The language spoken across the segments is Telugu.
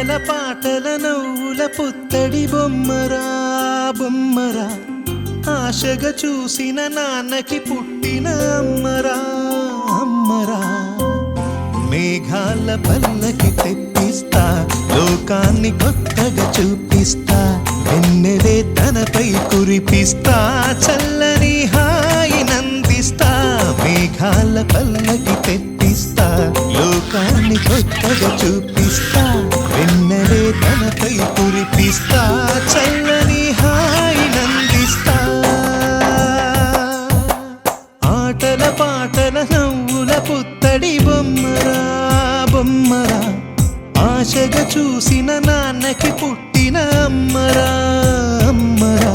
ఆటల పాటల నవ్వుల పుత్తడి బొమ్మరా బొమ్మరా ఆశగా చూసిన నాన్నకి పుట్టిన అమ్మరా అమ్మరా మేఘాల పల్లకి తెప్పిస్తా లోకాన్ని కొత్తగా చూపిస్తా వెన్నెలే తనపై కురిపిస్తా చల్లని హాయి నందిస్తా మేఘాల పల్లకి తెప్పిస్తా లోకాన్ని కొత్తగా చూపిస్తా వెన్నెలే తనపై కురిపిస్తా చల్లని హాయి నందిస్తా ఆటల పాటల నవ్వుల పుత్తడి బొమ్మరా బొమ్మరా ఆశగా చూసిన నాన్నకి పుట్టిన అమ్మరా అమ్మరా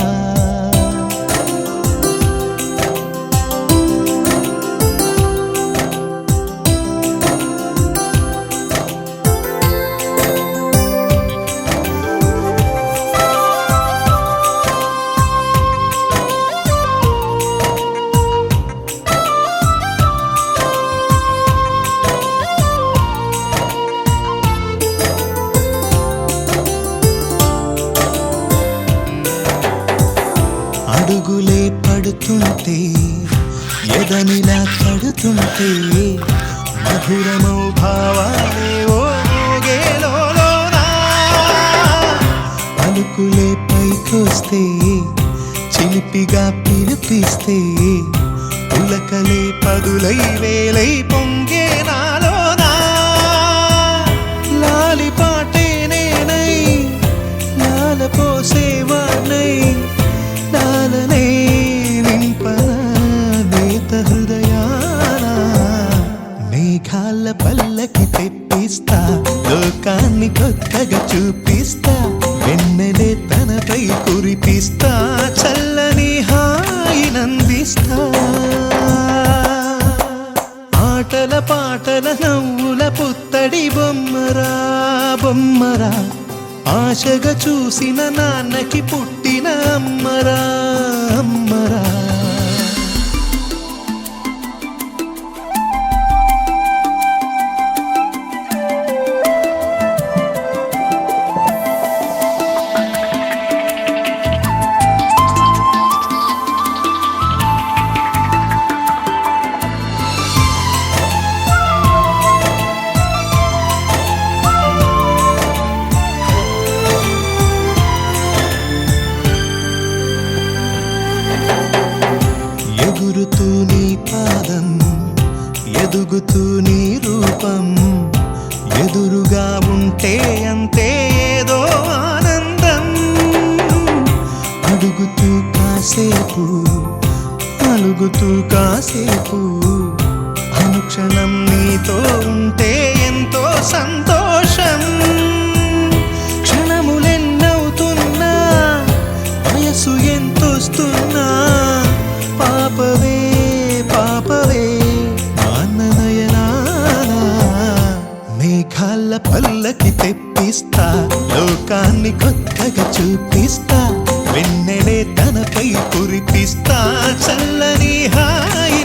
అడుగులే పడుతుంటే ఎదనిలా కడుతుంటే మధురమౌ భావాలే ఓ మోగేలోనా పలుకులే పైకొస్తే చిలిపిగా పిలిపిస్తే పులకలే పదులై వేలై పొంగే నాలోనా లాలి పాటే నేనై లాల పోసేవాణ్ణై లాలనే నింపనా నేత హృదయాన మేఘాల పల్లకి తెప్పిస్తా లోకాన్ని కొత్తగా చూపిస్తా వెన్నెలే తనపై కురిపిస్తా చల్లని హాయి నందిస్తా ఆటల పాటల నవ్వుల పుత్తడి బొమ్మరా బొమ్మరా ఆశగా చూసిన నాన్నకి పుట్టిన అమ్మరా అమ్మరా ఎగురుతూ నీ పాదం ఎదుగుతూ నీ రూపం ఎదురుగా ఉంటే అంతే ఏదో ఆనందం అడుగుతూ కాసేపు అలుగుతూ కాసేపు అనుక్షణం నీతో ఉంటే ఎంతో సంతోషం క్షణములెన్నవుతున్నా వయసు ఎంతొస్తున్నా పాపవే పాపవే నాన్ననయనానా మేఘాల పల్లకి తెప్పిస్తా లోకాన్ని కొత్తగా చూపిస్తా వెన్నెలే తనపై కురిపిస్తా చల్లని హాయి